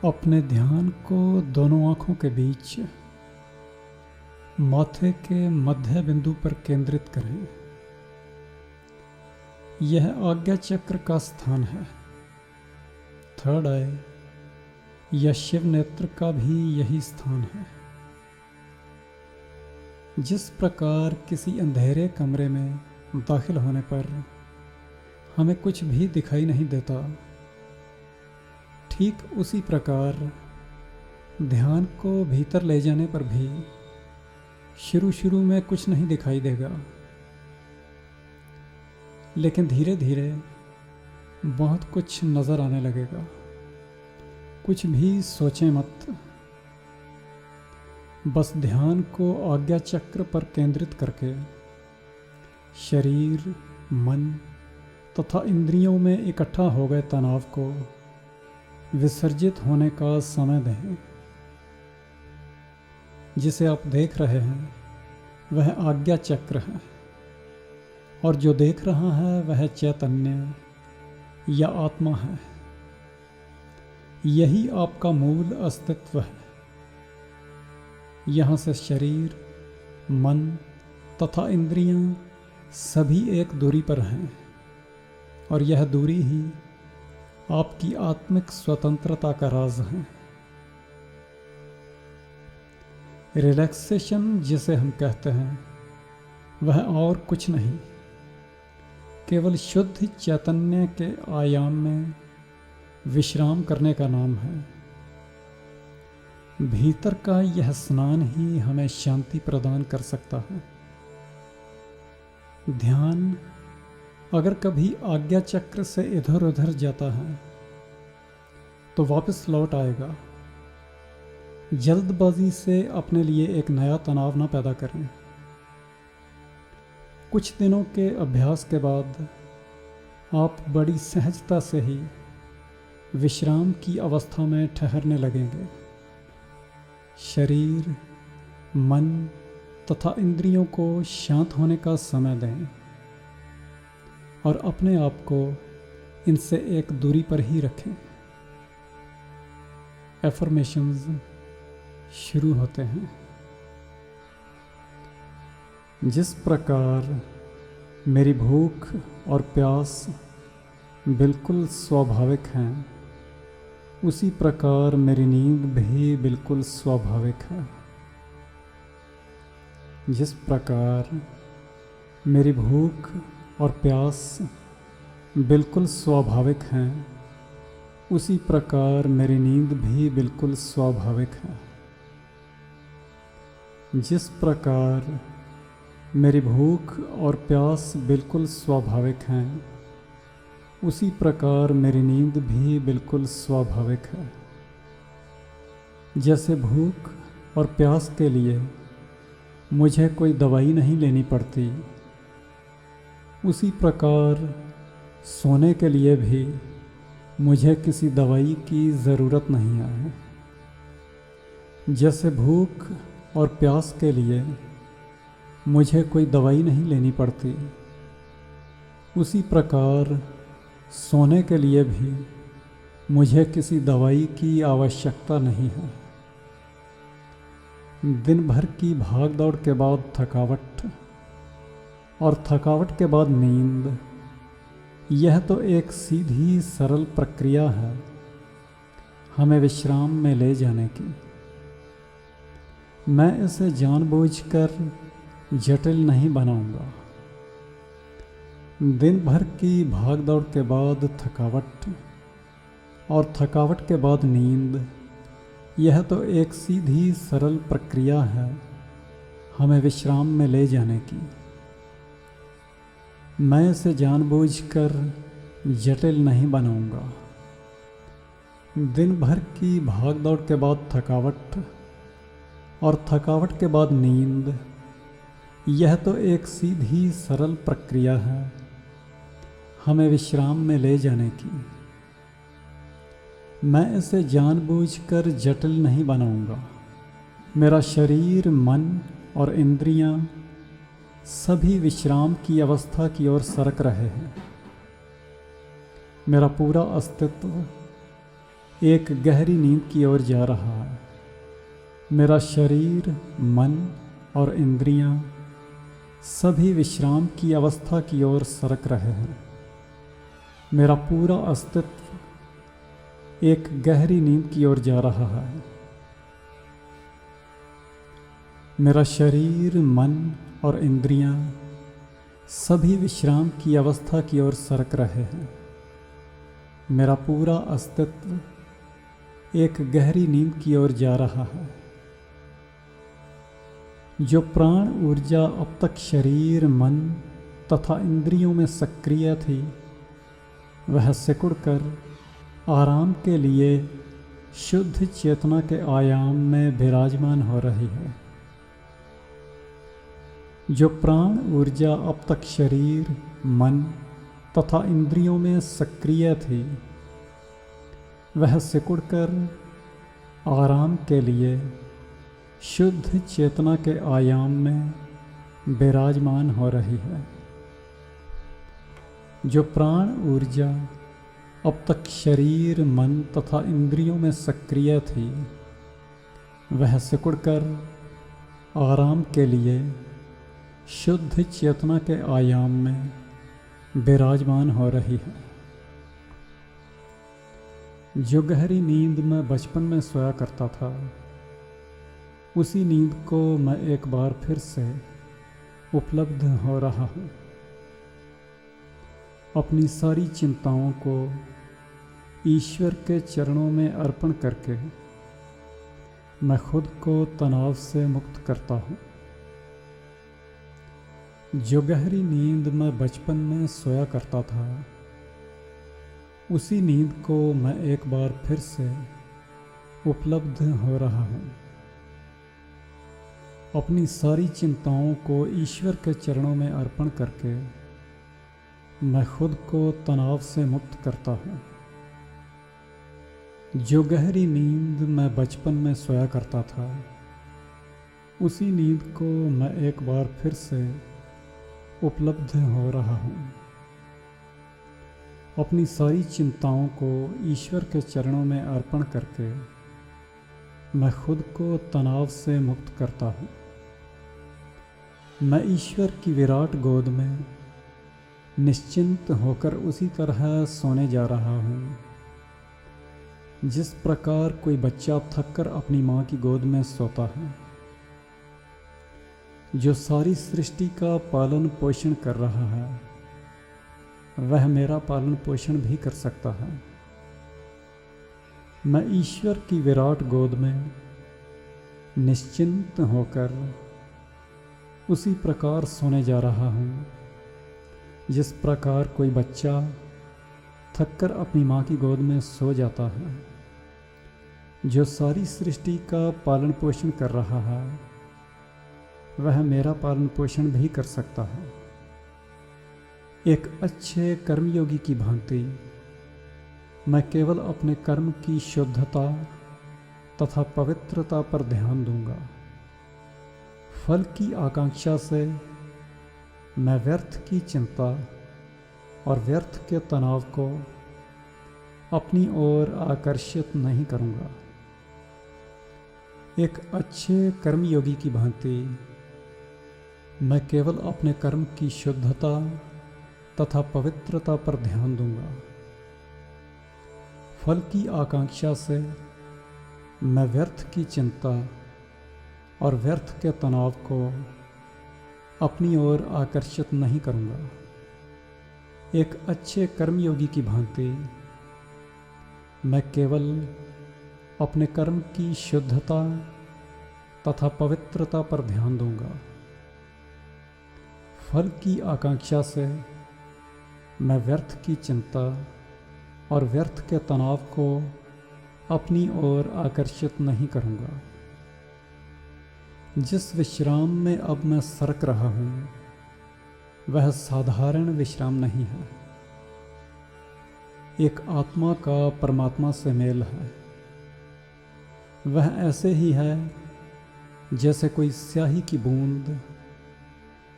अपने ध्यान को दोनों आँखों के बीच माथे के मध्य बिंदु पर केंद्रित करें। यह आज्ञा चक्र का स्थान है। थर्ड आई या शिव नेत्र का भी यही स्थान है। जिस प्रकार किसी अंधेरे कमरे में दाखिल होने पर हमें कुछ भी दिखाई नहीं देता, ठीक उसी प्रकार ध्यान को भीतर ले जाने पर भी शुरू में कुछ नहीं दिखाई देगा, लेकिन धीरे धीरे बहुत कुछ नज़र आने लगेगा। कुछ भी सोचें मत, बस ध्यान को आज्ञा चक्र पर केंद्रित करके शरीर, मन तथा इंद्रियों में इकट्ठा हो गए तनाव को विसर्जित होने का समय दें। जिसे आप देख रहे हैं वह आज्ञा चक्र है, और जो देख रहा है वह चैतन्य या आत्मा है। यही आपका मूल अस्तित्व है। यहाँ से शरीर, मन तथा इंद्रियां सभी एक दूरी पर हैं, और यह दूरी ही आपकी आत्मिक स्वतंत्रता का राज है। रिलैक्सेशन जिसे हम कहते हैं वह और कुछ नहीं, केवल शुद्ध चैतन्य के आयाम में विश्राम करने का नाम है। भीतर का यह स्नान ही हमें शांति प्रदान कर सकता है। ध्यान अगर कभी आज्ञा चक्र से इधर उधर जाता है तो वापस लौट आएगा। जल्दबाजी से अपने लिए एक नया तनाव न पैदा करें। कुछ दिनों के अभ्यास के बाद आप बड़ी सहजता से ही विश्राम की अवस्था में ठहरने लगेंगे। शरीर, मन तथा इंद्रियों को शांत होने का समय दें, और अपने आप को इनसे एक दूरी पर ही रखें। एफर्मेशंस शुरू होते हैं। जिस प्रकार मेरी भूख और प्यास बिल्कुल स्वाभाविक हैं, उसी प्रकार मेरी नींद भी बिल्कुल स्वाभाविक है। जिस प्रकार मेरी भूख और प्यास बिल्कुल स्वाभाविक हैं, उसी प्रकार मेरी नींद भी बिल्कुल स्वाभाविक है। जिस प्रकार मेरी भूख और प्यास बिल्कुल स्वाभाविक हैं, उसी प्रकार मेरी नींद भी बिल्कुल स्वाभाविक है। जैसे भूख और प्यास के लिए मुझे कोई दवाई नहीं लेनी पड़ती, उसी प्रकार सोने के लिए भी मुझे किसी दवाई की ज़रूरत नहीं है। जैसे भूख और प्यास के लिए मुझे कोई दवाई नहीं लेनी पड़ती, उसी प्रकार सोने के लिए भी मुझे किसी दवाई की आवश्यकता नहीं है। दिन भर की भाग दौड़ के बाद थकावट, और थकावट के बाद नींद, यह तो एक सीधी सरल प्रक्रिया है हमें विश्राम में ले जाने की। मैं इसे जानबूझकर जटिल नहीं बनाऊंगा। दिन भर की भाग दौड़ के बाद थकावट, और थकावट के बाद नींद, यह तो एक सीधी सरल प्रक्रिया है हमें विश्राम में ले जाने की। मैं इसे जानबूझकर जटिल नहीं बनाऊंगा। दिन भर की भाग दौड़ के बाद थकावट, और थकावट के बाद नींद, यह तो एक सीधी सरल प्रक्रिया है हमें विश्राम में ले जाने की। मैं इसे जानबूझकर जटिल नहीं बनाऊंगा। मेरा शरीर, मन और इंद्रियां सभी विश्राम की अवस्था की ओर सरक रहे हैं। मेरा पूरा अस्तित्व एक गहरी नींद की ओर जा रहा है। मेरा शरीर, मन और इंद्रियां सभी विश्राम की अवस्था की ओर सरक रहे हैं। मेरा पूरा अस्तित्व एक गहरी नींद की ओर जा रहा है। मेरा शरीर, मन और इंद्रियां सभी विश्राम की अवस्था की ओर सरक रहे हैं। मेरा पूरा अस्तित्व एक गहरी नींद की ओर जा रहा है। जो प्राण ऊर्जा अब तक शरीर, मन तथा इंद्रियों में सक्रिय थी, वह सिकुड़कर आराम के लिए शुद्ध चेतना के आयाम में विराजमान हो रही है। जो प्राण ऊर्जा अब तक शरीर, मन तथा इंद्रियों में सक्रिय थी, वह सिकुड़कर आराम के लिए शुद्ध चेतना के आयाम में विराजमान हो रही है। जो प्राण ऊर्जा अब तक शरीर, मन तथा इंद्रियों में सक्रिय थी, वह सिकुड़कर आराम के लिए शुद्ध चेतना के आयाम में विराजमान हो रही है। जो गहरी नींद मैं बचपन में सोया करता था, उसी नींद को मैं एक बार फिर से उपलब्ध हो रहा हूँ। अपनी सारी चिंताओं को ईश्वर के चरणों में अर्पण करके मैं खुद को तनाव से मुक्त करता हूँ। जो गहरी नींद मैं बचपन में सोया करता था, उसी नींद को मैं एक बार फिर से उपलब्ध हो रहा हूँ। अपनी सारी चिंताओं को ईश्वर के चरणों में अर्पण करके मैं खुद को तनाव से मुक्त करता हूँ। जो गहरी नींद मैं बचपन में सोया करता था, उसी नींद को मैं एक बार फिर से उपलब्ध हो रहा हूँ। अपनी सारी चिंताओं को ईश्वर के चरणों में अर्पण करके मैं खुद को तनाव से मुक्त करता हूँ। मैं ईश्वर की विराट गोद में निश्चिंत होकर उसी तरह सोने जा रहा हूँ, जिस प्रकार कोई बच्चा थककर अपनी माँ की गोद में सोता है। जो सारी सृष्टि का पालन पोषण कर रहा है, वह मेरा पालन पोषण भी कर सकता है। मैं ईश्वर की विराट गोद में निश्चिंत होकर उसी प्रकार सोने जा रहा हूँ, जिस प्रकार कोई बच्चा थककर अपनी माँ की गोद में सो जाता है। जो सारी सृष्टि का पालन पोषण कर रहा है, वह मेरा पालन पोषण भी कर सकता है। एक अच्छे कर्मयोगी की भांति मैं केवल अपने कर्म की शुद्धता तथा पवित्रता पर ध्यान दूंगा। फल की आकांक्षा से मैं व्यर्थ की चिंता और व्यर्थ के तनाव को अपनी ओर आकर्षित नहीं करूंगा। एक अच्छे कर्मयोगी की भांति मैं केवल अपने कर्म की शुद्धता तथा पवित्रता पर ध्यान दूंगा। फल की आकांक्षा से मैं व्यर्थ की चिंता और व्यर्थ के तनाव को अपनी ओर आकर्षित नहीं करूंगा। एक अच्छे कर्मयोगी की भांति मैं केवल अपने कर्म की शुद्धता तथा पवित्रता पर ध्यान दूंगा। फल की आकांक्षा से मैं व्यर्थ की चिंता और व्यर्थ के तनाव को अपनी ओर आकर्षित नहीं करूंगा। जिस विश्राम में अब मैं सरक रहा हूँ, वह साधारण विश्राम नहीं है। एक आत्मा का परमात्मा से मेल है। वह ऐसे ही है जैसे कोई स्याही की बूंद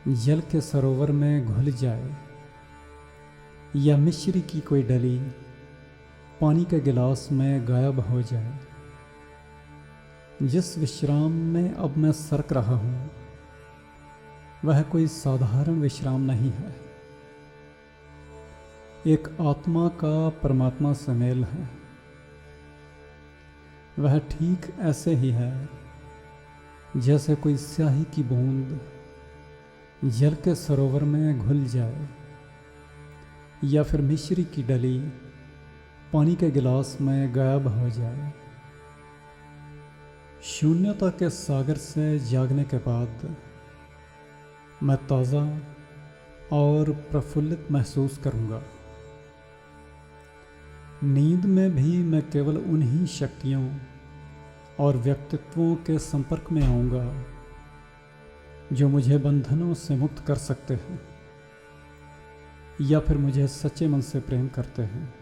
जल के सरोवर में घुल जाए, या मिश्री की कोई डली पानी के गिलास में गायब हो जाए। जिस विश्राम में अब मैं सरक रहा हूँ वह कोई साधारण विश्राम नहीं है, एक आत्मा का परमात्मा से मेल है। वह ठीक ऐसे ही है जैसे कोई स्याही की बूंद जल के सरोवर में घुल जाए या फिर मिश्री की डली पानी के गिलास में गायब हो जाए। शून्यता के सागर से जागने के बाद मैं ताज़ा और प्रफुल्लित महसूस करूँगा। नींद में भी मैं केवल उन्हीं शक्तियों और व्यक्तित्वों के संपर्क में आऊँगा जो मुझे बंधनों से मुक्त कर सकते हैं या फिर मुझे सच्चे मन से प्रेम करते हैं।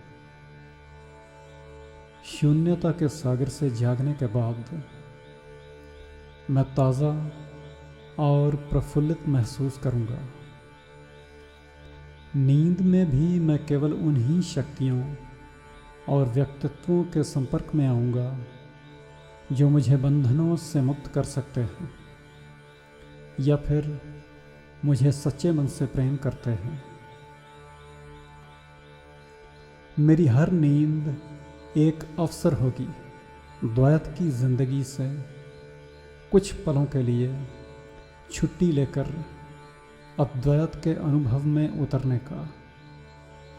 शून्यता के सागर से जागने के बाद मैं ताज़ा और प्रफुल्लित महसूस करूँगा। नींद में भी मैं केवल उन्हीं शक्तियों और व्यक्तित्वों के संपर्क में आऊँगा जो मुझे बंधनों से मुक्त कर सकते हैं या फिर मुझे सच्चे मन से प्रेम करते हैं। मेरी हर नींद एक अवसर होगी द्वैत की जिंदगी से कुछ पलों के लिए छुट्टी लेकर अद्वैत के अनुभव में उतरने का।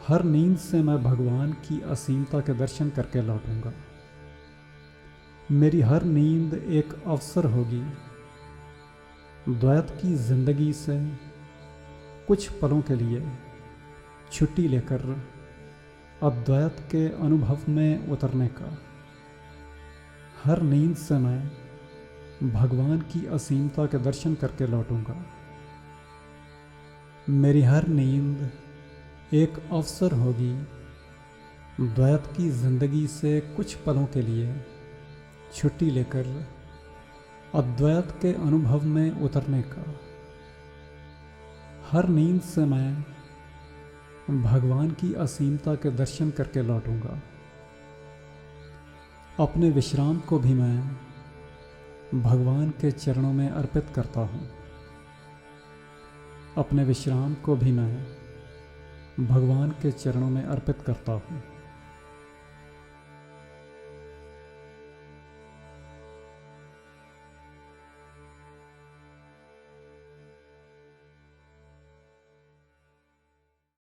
हर नींद से मैं भगवान की असीमता के दर्शन करके लौटूंगा। मेरी हर नींद एक अवसर होगी द्वैत की जिंदगी से कुछ पलों के लिए छुट्टी लेकर अद्वैत के अनुभव में उतरने का। हर नींद से मैं भगवान की असीमता के दर्शन करके लौटूंगा। मेरी हर नींद एक अवसर होगी द्वैत की जिंदगी से कुछ पलों के लिए छुट्टी लेकर अद्वैत के अनुभव में उतरने का। हर नींद से मैं भगवान की असीमता के दर्शन करके लौटूंगा। अपने विश्राम को भी मैं भगवान के चरणों में अर्पित करता हूँ। अपने विश्राम को भी मैं भगवान के चरणों में अर्पित करता हूँ।